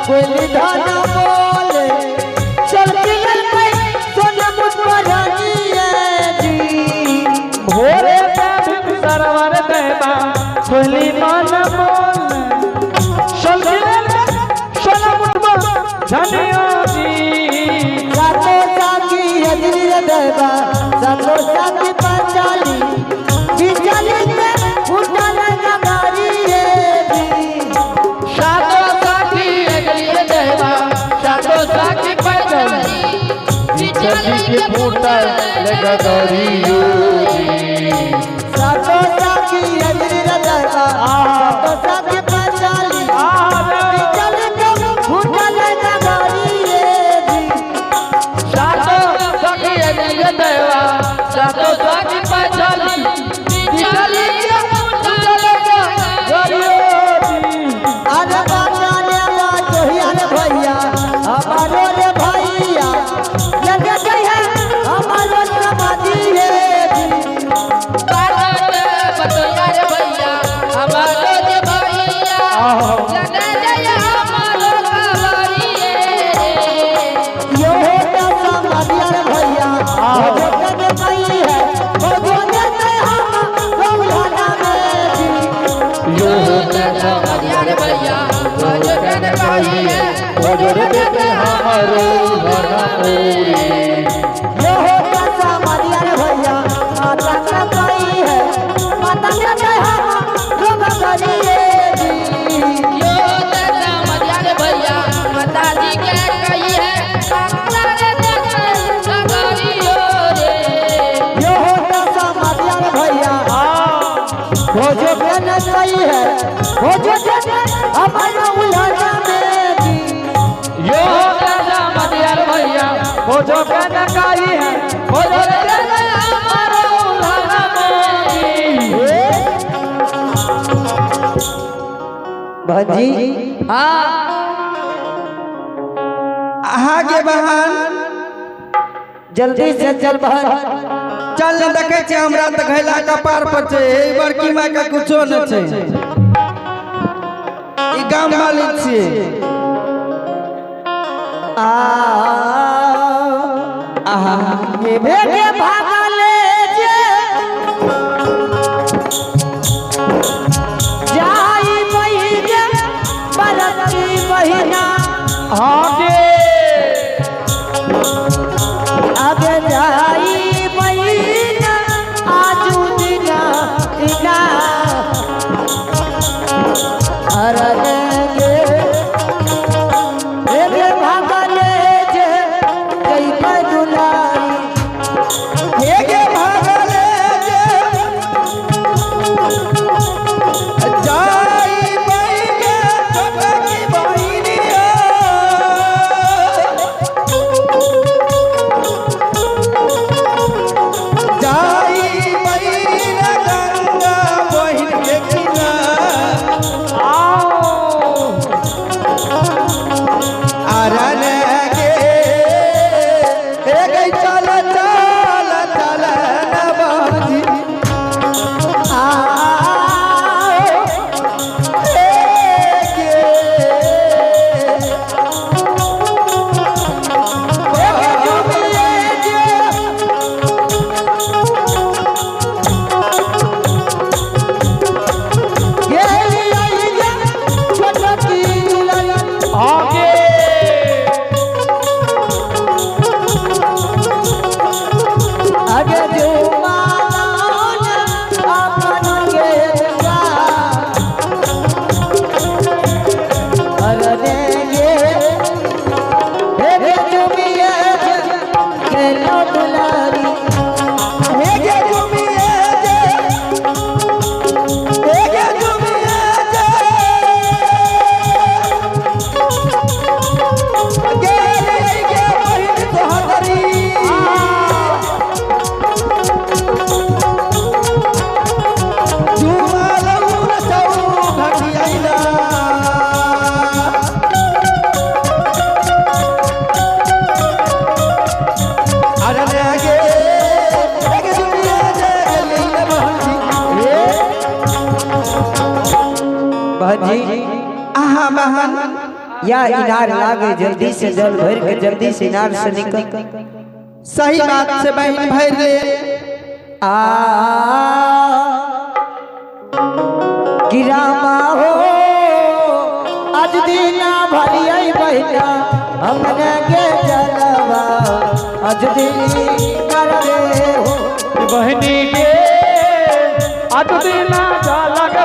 कोई धाना बोले चल के पे सोना मुस्कुरानी जी भोरे पे सरवर देवा कोई मन बोले चल के सोना मुस्कुरानी जी सातो साकी हजरी देवा सातो साकी पंचाली बिचाली पे उठाना नगारी जी सातो साकी हजरी देवा सातो साकी पंचाली बिचाली के फूटा लगा गरियो जी सातो साकी हजरी देवा सातो साकी पंचाली बिचाली पे उठाना नगारी जी सातो साकी हजरी देवा सातो साकी पंचाली बिचाली के फूटा लगा गरियो जी अरे बाबा ने बात ही अरे भैया हमारो रे भैया लगे गए हमारो समाधि है बात बतला रे भैया हमारो जे भैया लगे जय हमारो कवारी यो होता समाधि अरे भैया जो कने नहीं है वो बोले ते हम गौलाना में यो होता हमारे भैया वो जो कने भाई है वो जो देते हमारो घना पूरी यो होता समाधि अरे भैया माता का कोई है माता ने ते हम लोग करिए यो होता हमारे भैया माता जी के कही है माता रे देखे कवारी रे यो होता समाधि अरे भैया वो जो कहना सही है वो जो कहना हमारा उलाना में जी यो होता हमारे भैया वो जो कहना कही है वो जो देते हमारो घना में भाजी आगे बहन जल्दी से चल बहन चल न देखे छे हमरा त घैला कपार पर छे ए बड़की मां का कुछो न छे ई गाम मालिक छे आहा ये भेगे भागले जे जाई महीने बरकी महीना आगे आगे जाई महीना आजू दिना दिना अरनेगे भेगे भागले जे जई दुलारी हेगे भागले जे जाई महीने छोटकी बहिनिया जाई महीने गंगा बहिन के किनारा अरन गे हे गई चल चल चल न बाजी आगे आगे जो माना अपन गे अरनेगे भेगे जुमिए खेलो दुलारी हेगे जुमिए जे हेगे जुमिए जे गे बहिन सोहदरी जुमालऊ न चौ घटियाइला अरे गे हेगे जुमिए जे गली बहन भाजी आहा बहन या इनार लागे जल्दी से जल भर के जल्दी से इनार से निकल। सही बात से बहन भर ले आ गिरामा हो आज दीना भरिया बहिना हमने के जलवा आज दीनी कर रे हो बहनी के आज दीना जलग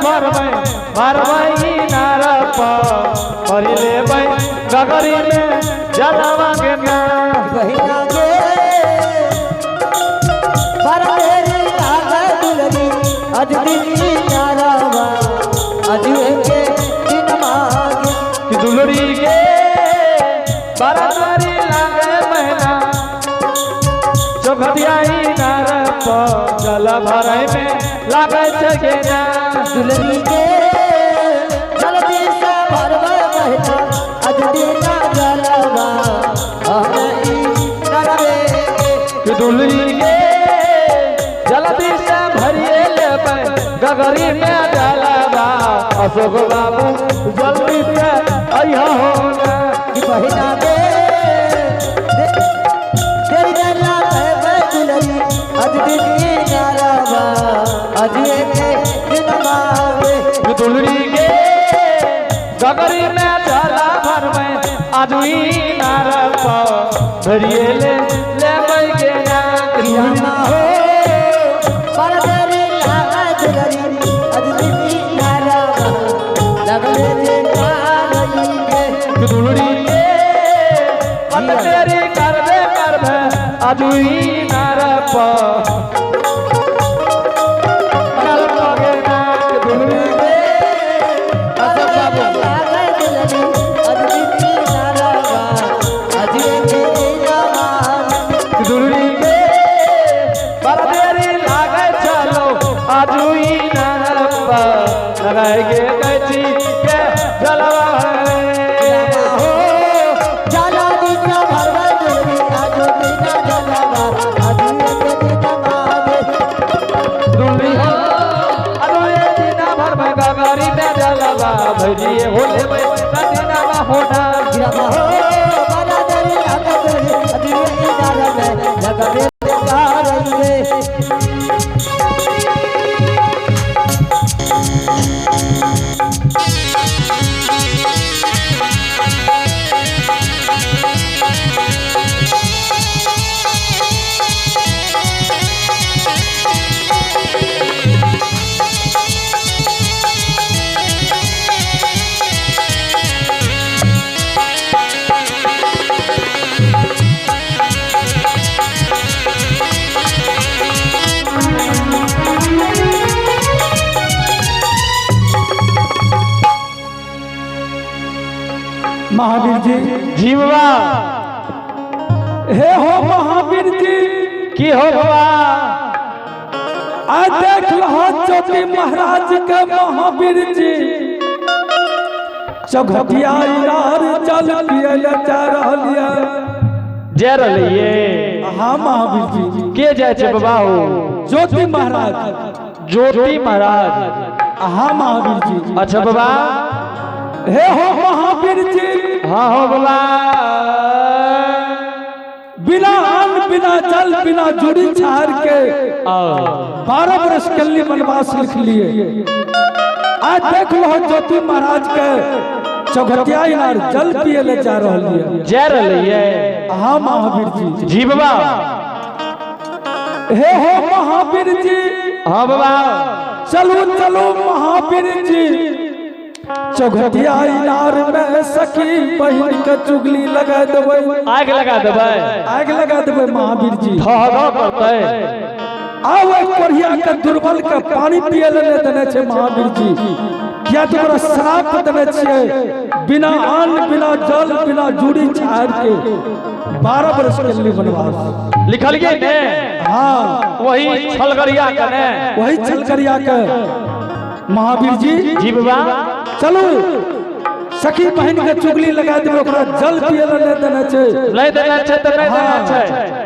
भरवई नारप भरिले बई गगरी में जलवा के ना बहिना के बरदेरी लागे दुलरी आज दीनी नारवा आज के दिन मागे कि दुलरी के बरदारी लागे महीना चौखटियाई नारप जल भरई में लागे छगे ना दुलरी के जल्दी से भरवे बहिना आज दीना जलवा हरई करवे कि दुलरी के जल्दी से भरिए लेबै गगरी में जलवा अशोक बाबू जल्दी से अइहा हो ना कि बहिना के तेरी गला पे दुलरी आज दीनी नारवा आज के दिन मावे कि दुलरी के गगरी में जला भरबै आजुई नारप भरिए लेबै के ना प्रियमा हो परदेरी लागे दुलरी आज दीनी नारवा लगले रे कालई के कि दुलरी के पत तेरी करबे आजुई नारप लगे ना कि दुलरी के अशोक बाबू लागे दुलरी आज दीनी नारवा आज के दिन मावे दुलरी के बरदेरी लागे चलो आजुई नारप लगाए गे कैची के जलवा हो जाला दीना भरवे दुलरी आज दीना जलवा आज के दिन मावे दुलरी हो अरुए दीना भर में गगरी में जलवा भरिए होले में दीना में होना गिरामा हो परदेरी लागे दुलरी आज दीनी नारवा लगले रे कालई महावीर जी जीववा हे हो महावीर जी की हो बाबा आ देख लहो ज्योति महाराज के महावीर जी चौघटिया इनार जल पिए ले जा रहलिए जा रहलिए हाँ महावीर जी के जाय छे बाबा हो ज्योति महाराज ज्योति महाराज हाँ महावीर जी अच्छा बाबा हे हो महावीर जी हाँ हो बाबा बिना अन्न बिना जल बिना जुड़ी छार के 12 वर्ष के लिए वनवास लिख लिए। आज देख लो ज्योति महाराज के चौघटिया इनार जल पिए ले जा रहलिए जा रहलिए हाँ महावीर जी जी बाबा हे हो महावीर जी हाँ बाबा चलो चलो महावीर जी चौघटिया इनार में सखी बहिन के चुगली लगा देबै आग लगा देबै आग लगा देबै महावीर जी ठहरा करतै आवे कोरिया के दुर्बल के पानी पिए ले देने छे महावीर जी किया तोरा श्राप देने छे बिना अन्न बिना जल बिना जुड़ी छाड़ के 12 वर्ष के लिए वनवास लिखलिए ने हाँ वही छलगरिया के ने वही छलकरिया के महावीर जी जी बाबा चलो सखी बहन के चुगली लगा दे ओकरा जल पिए ले देने छे नहीं देना छै त नहीं देना छै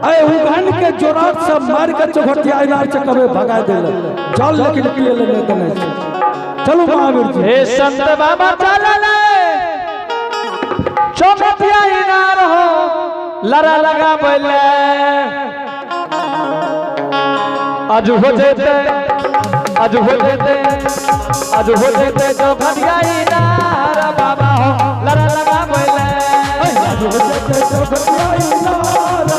अय उगन के जोरात से मार के चौघटिया इनार से कबे भगा देले जल लेकिन पिए ले देने छे चलो महावीर जी हे संत बाबा चलले लड़ा लगा बोले आज हो जेते आज हो जेते आज हो जेते जो घटियाई नार बाबा हो लड़ा लगा बोले आज हो जेते जो घटियाई नार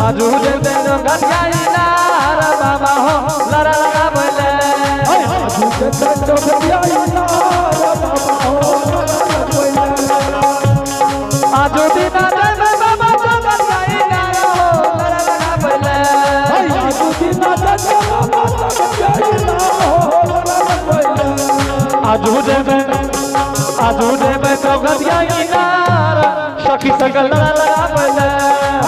आज हो जेते जो घटियाई नार बाबा हो लड़ा लगा बोले आज हो जेते जो घटियाई नार बाबा हो आज दिन बाबा जो घटियाई नार हो लड़ा लगा बोले आज दिन बाबा जो घटियाई नार हो आज हो जेते जो घटियाई नार सखी सकल लड़ा लगा बोले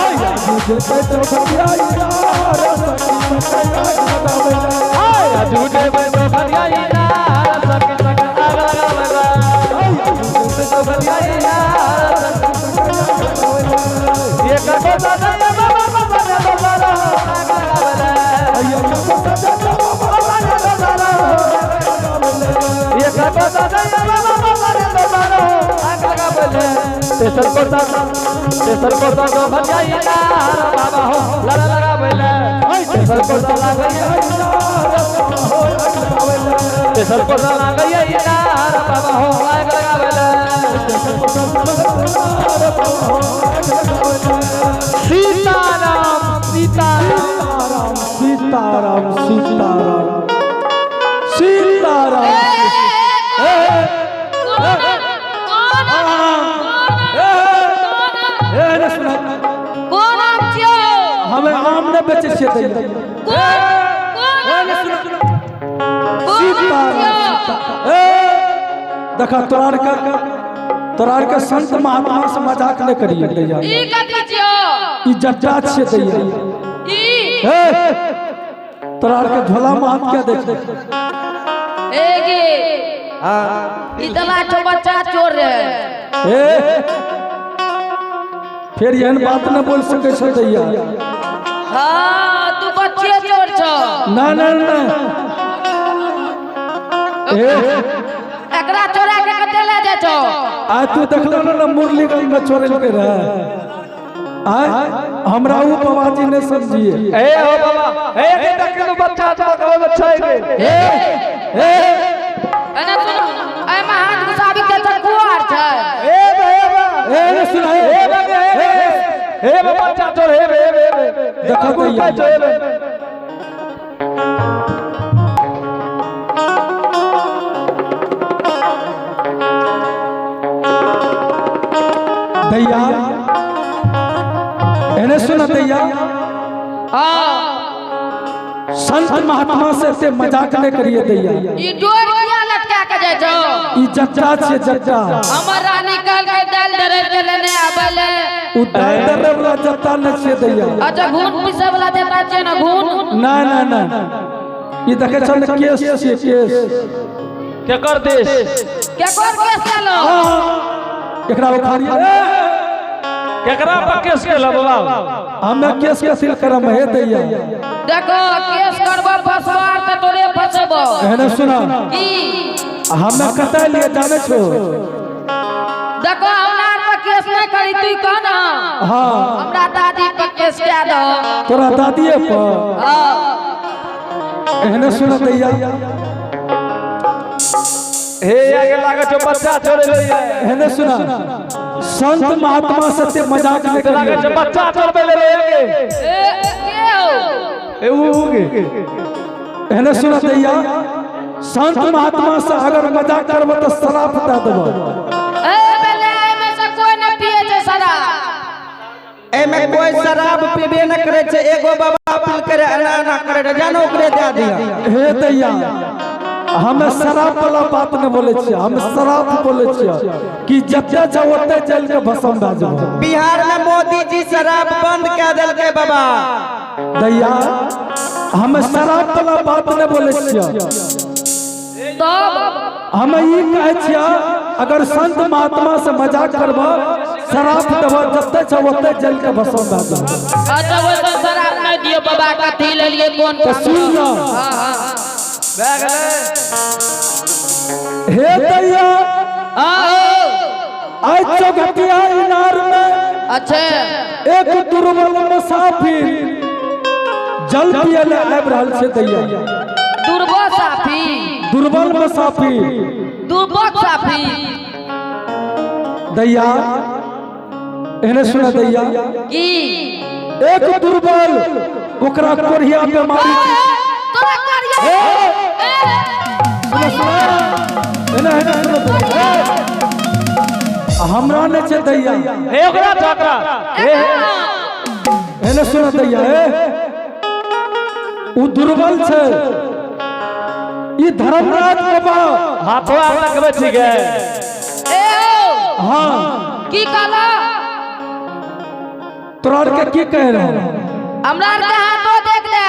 आज हो जेते जो घटियाई नार सखी सकल लड़ा बोले आज हो जेते जो घटियाई नार सखी सकल लगा बोले जो घटियाई नार ये कटो दादा बाबा बाबा ने दोबारा ये कटो दादा बाबा बाबा ने दोबारा आग लगा बोले तेसर कोटा जो भजाई नार बाबा हो लड़ा लगा बोले तेसर कोटा लगई नार बाबा हो आग लगा बोले सीताराम सीताराम सीताराम सीताराम सीताराम हमें आम न बेचे से देखा तोरार का संत महात्मा से मजाक नहीं करिए ई जट्टा से दैया तोरार के झोला मात क्या देख इतना तो बच्चा चोर रहे फिर यहन बात न बोल सके छो दैया हाँ तू बच्चे चोर छो ना ना ना एकरा चोरा के कते ले जा छो आ तू देखलो ना मुरलीगंज में चोरल के रहे हमरा ऊ बाबाजी ने समझिए ए हो बाबा ए के देख लो बच्चा तो बच्चा है अने सुन ए महान गुसाबी के त कुआर छै ए सुना ए बच्चा चोर हे देखो दैया दैया एने सुना दैया संत महात्मा से मजाक नहीं करिए दैया ई डोर किया लटका के जाय छो ई जट्टा से जट्टा हमर रानी काल के दाल डरे के लेने आबले उ दाल दरे वाला जट्टा न से दैया अच्छा घून पीसे वाला जट्टा छै ना घून ना ना ना ई देखे चल केस से केस के कर देश के कर केस लो एकरा उखाड़िए केकरा पर केस के बाबा हमें केस के सिल करम हे दैया देखो केस करबो फसवार त तोरे फसबो एने सुना की हमें कतै लिए जाने छो देखो हमरा पर केस नहीं करी तू कहना हां हमरा दादी पर केस क्या दो तोरा दादिए पर हां एने सुना दैया हे आगे लागे जो बच्चा चोरे ले एने सुना संत महात्मा से मजाक नहीं लागे जो करिए बच्चा चोर ले ए के हो ए उगे एने सुना दैया संत महात्मा से अगर मजाक करब तो शराब दे देबो ए बेले में से कोई न पिए छै शराब एमे कोई शराब पीबे न करे छे एगो बाबा पी करे ना करे जानो ओकरे दे दिया हे दैया हमें शराब वाला बात न बोले छियै हम शराब बोले छियै कि जते जाओ ओते चल के भसम भए जाओ बिहार में मोदी जी शराब बंद कर देलके बाबा दैया हम शराब वाला बात न बोले छियै तब हम ई कहे छियै अगर संत महात्मा से मजाक करबो शराब देबो जते जाओ ओते चल के भसम भए जाओ अच्छा वो तो शराब नहीं दियो बाबा कथी ले लिए कौन तो सुन ना हां हां हे दैया आओ आज चौघटिया इनार में अच्छा एक दुर्बल मुसाफिर जल पिए ले आबि रहल छै दैया। दुर्बल साफी दुर्बल मुसाफिर दुर्बल साफी दैया एहने सुना दैया की एक दुर्बल ओकरा कोढ़िया बीमारी तोरा करिया एना एना सुना दैया हमरा ने छै दैया हे ओकरा चक्रा एने सुना दैया उ दुर्बल छै ई धर्मराज बाबा हाथों लगबे ठीक है। ए ओ हां की कहला तोरा के की कह रहे हमरा के हाथो देख ले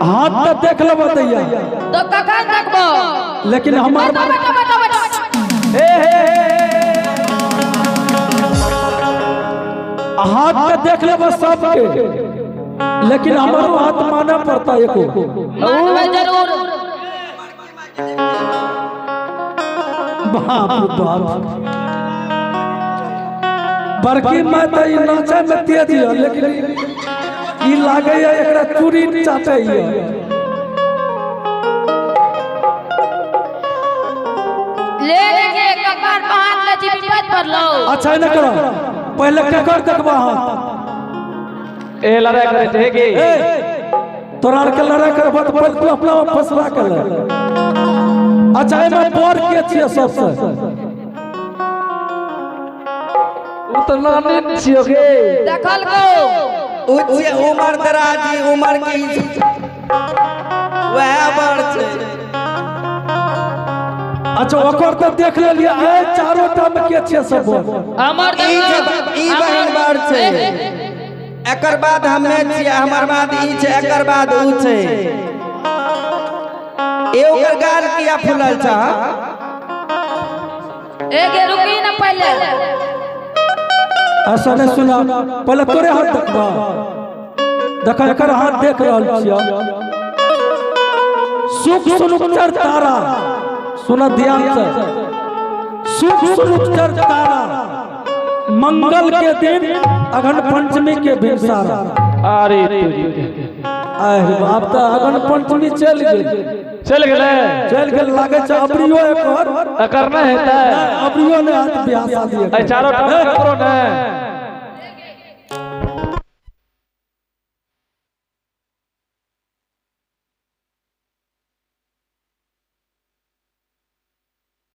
हाथ तो देख लेबो दैया तो कखन देखबो लेकिन हमार हे हाथ तो देख लेबो सबके लेकिन हमार बात माने पड़ता एको मानबै जरूर बाप रे बाप बड़की माँ तो ई नाचे में तेज है लेकिन ई लागे है एकरा चूड़ी चाटे है। ले लेके ककर हाथ ले जीवित पर लो अच्छा न करो पहले ककर देखबा हाथ ए लड़ाई करे थे की तोरा के लड़ाई करबा तो पहले तू अपना फसला कर ले। अच्छा एमे बोर के छियै सबसे उतना नहीं छियो के देखल को उच्च उमर दराजी उमर की वह बड़ छै। अच्छा ओकर तो देख लेलिए ए चारों टा में के छियै सब हमर ई बहन बड़ छै एकर बाद हमे छियै हमर बाद ई छै एकर बाद ऊ छै ए ओकर गाल किया फुलल छ एगे रुकी न पहले ऐसा नहीं सुना पहले तोरे हाथ देखबा देख एकर हाथ देख रहल छियै सुख सुनुचर तारा सुना ध्यान से सुख सुनुचर तारा मंगल के दिन अगन पंचमी के भिनसारा अरे आए बाप तो अगन पंचमी चल गेल लागे छै अबरियो एकर करना है अबरियो ने हाथ बियाह शादी चारों करो ना